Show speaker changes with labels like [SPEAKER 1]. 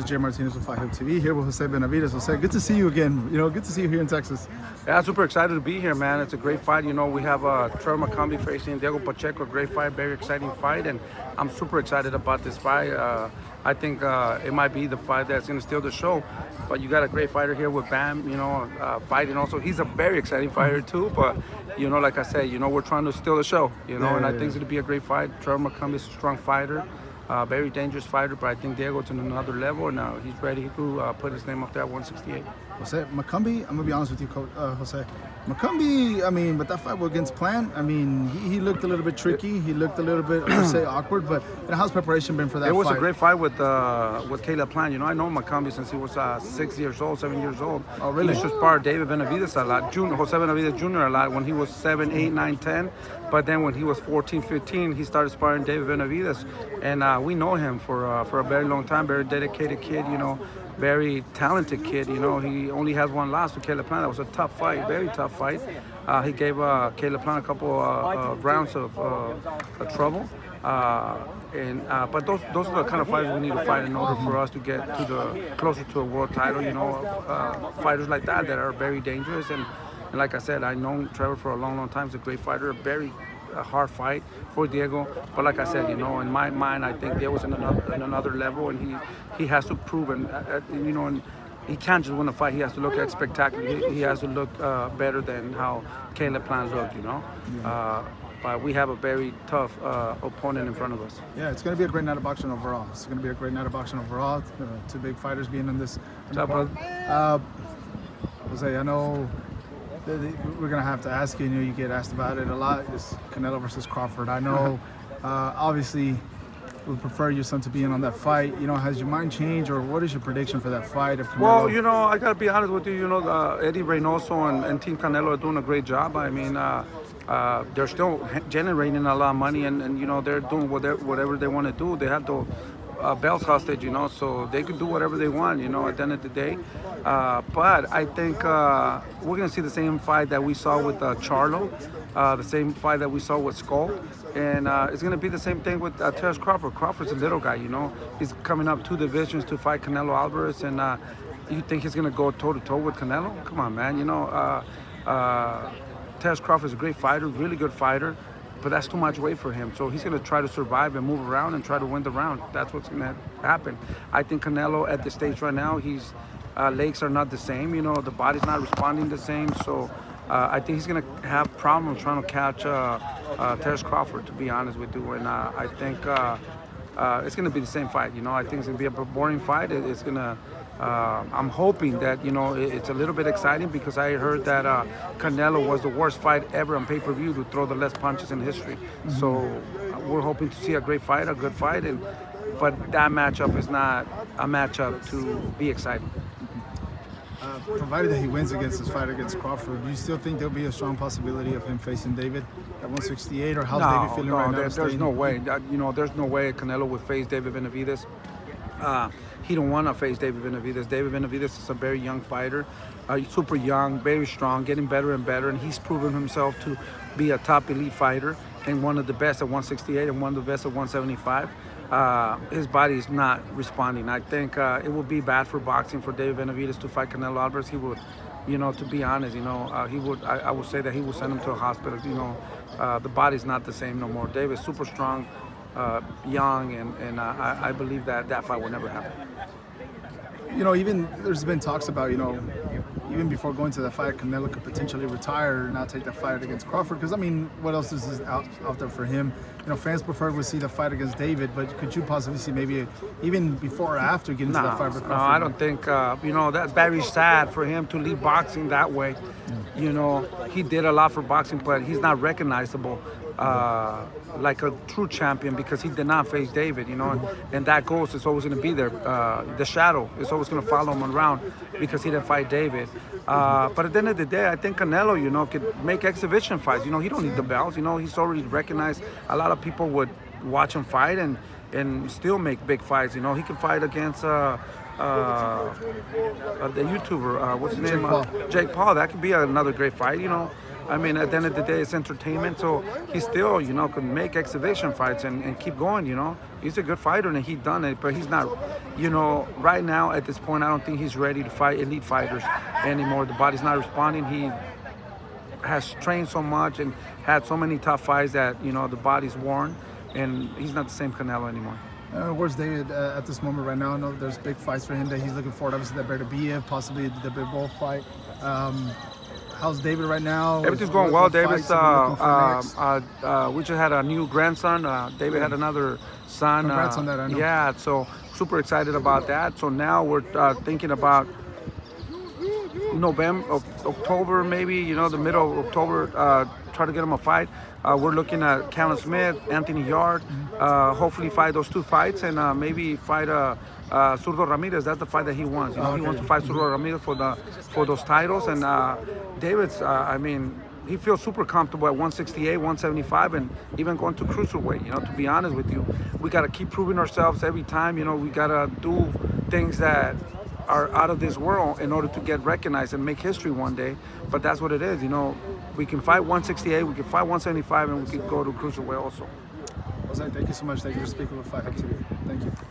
[SPEAKER 1] is Jermell with Fight Hub TV here with Jose Benavidez. Jose, good to see you again. Good to see you here in Texas.
[SPEAKER 2] Yeah, super excited to be here, man. It's a great fight. We have Trevor McCombie facing Diego Pacheco. A great fight, very exciting fight, and I'm super excited about this fight. I think it might be the fight that's going to steal the show. But you got a great fighter here with Bam, fighting also. He's a very exciting fighter too, but, like I said, we're trying to steal the show, and I think it's going to be a great fight. Trevor McCombie is a strong fighter. Very dangerous fighter, but I think Diego's on another level, and he's ready to put his name up there at 168.
[SPEAKER 1] Jose, McCombie, I'm going to be honest with you, Coach, Jose. McCombie, but that fight was against Plant. He looked a little bit tricky. He looked a little bit, I would say, awkward, but how's preparation been for that fight?
[SPEAKER 2] It was a great fight with Caleb Plant. I know McCombie since he was 7 years old. Oh, really? He used to spar David Benavidez a lot, Jose Benavidez Jr. a lot when he was 7, 8, 9, 10. But then when he was 14, 15, he started sparring David Benavidez. And we know him for a very long time, very dedicated kid, very talented kid. He only has one loss to Caleb Plant. That was a tough fight, very tough fight. He gave Caleb Plant a couple rounds of trouble. But those are the kind of fighters we need to fight in order for us to get closer to a world title. Fighters like that are very dangerous. And like I said, I've known Trevor for a long, long time. He's a great fighter, a very hard fight for Diego. But like I said, in my mind, I think Diego's in another level, and he has to prove, and he can't just win a fight. He has to look spectacular. He has to look better than how Caleb Plant looked, But we have a very tough opponent in front of us.
[SPEAKER 1] Yeah, it's going to be a great night of boxing overall. Two big fighters being in this.
[SPEAKER 2] What's up, brother?
[SPEAKER 1] Jose, I know we're going to have to ask you. You get asked about it a lot. This Canelo versus Crawford. I know, obviously, we prefer your son to be in on that fight. Has your mind changed, or what is your prediction for that fight? If Canelo...
[SPEAKER 2] Well, I got to be honest with you. Eddie Reynoso and Team Canelo are doing a great job. They're still generating a lot of money, and they're doing whatever they want to do. They have the belts hostage, so they could do whatever they want, at the end of the day. But I think we're going to see the same fight that we saw with Charlo, the same fight that we saw with Scull. And it's going to be the same thing with Terence Crawford. Crawford's a little guy, He's coming up 2 divisions to fight Canelo Alvarez, and you think he's going to go toe-to-toe with Canelo? Come on, man. Terence Crawford's a great fighter, really good fighter, but that's too much weight for him. So he's going to try to survive and move around and try to win the round. That's what's going to happen. I think Canelo at this stage right now, his legs are not the same. The body's not responding the same. So I think he's going to have problems trying to catch Terence Crawford, to be honest with you. And I think it's going to be the same fight. I think it's going to be a boring fight. It's going to... I'm hoping that it's a little bit exciting, because I heard that Canelo was the worst fight ever on pay-per-view to throw the less punches in history. Mm-hmm. So we're hoping to see a great fight, a good fight, but that matchup is not a matchup to be exciting.
[SPEAKER 1] Provided that he wins against this fight against Crawford, do you still think there'll be a strong possibility of him facing David at 168, or how's David feeling right now?
[SPEAKER 2] There's no way. There's no way Canelo would face David Benavidez. He don't want to face David Benavidez. David Benavidez is a very young fighter, super young, very strong, getting better and better, and he's proven himself to be a top elite fighter and one of the best at 168 and one of the best at 175. His body is not responding. I think it would be bad for boxing for David Benavidez to fight Canelo Alvarez. He would, to be honest, he would. I would say that he would send him to a hospital. The body's not the same no more. David's super strong, young, and I believe that fight will never happen.
[SPEAKER 1] Even there's been talks about, even before going to that fight, Canelo could potentially retire and not take the fight against Crawford. Because, what else is out there for him? Fans prefer to see the fight against David, but could you possibly see maybe even before or after getting to that fight with Crawford?
[SPEAKER 2] No, I don't think, that's very sad for him to leave boxing that way. He did a lot for boxing, but he's not recognizable like a true champion, because he did not face David, and that ghost is always going to be there. The shadow is always going to follow him around because he didn't fight David. But at the end of the day, I think Canelo, could make exhibition fights. He don't need the belts. He's already recognized. A lot of people would watch him fight and still make big fights. He could fight against the YouTuber, what's his name?
[SPEAKER 1] Paul.
[SPEAKER 2] Jake Paul. That could be another great fight. I mean, at the end of the day, it's entertainment. So he still, you know, can make exhibition fights and keep going, you know. He's a good fighter and he's done it, but he's not, you know, right now at this point, I don't think he's ready to fight elite fighters anymore. The body's not responding. He has trained so much and had so many tough fights that, you know, the body's worn and he's not the same Canelo anymore.
[SPEAKER 1] Where's David at this moment right now? I know there's big fights for him that he's looking forward. Obviously, the Benavidez, possibly the Big Bull fight. How's David right now?
[SPEAKER 2] Everything's going well. David's, we just had a new grandson. David had another son.
[SPEAKER 1] Congrats on that, I know.
[SPEAKER 2] Yeah, so super excited about that. So now we're thinking about November, October, maybe, you know, the middle of October, try to get him a fight. We're looking at Callum Smith, Anthony Yard, hopefully fight those two fights and maybe fight Zurdo Ramirez. That's the fight that he wants. You know, he wants to fight Zurdo Ramirez for those titles. And David's, I mean, he feels super comfortable at 168, 175, and even going to cruiserweight. You know, to be honest with you, we got to keep proving ourselves every time. You know, we got to do things that are out of this world in order to get recognized and make history one day. But that's what it is. You know, we can fight 168, we can fight 175, and we can go to cruiserweight also.
[SPEAKER 1] Jose, thank you so much. Thank you for speaking with Fight Hub TV. Thank you.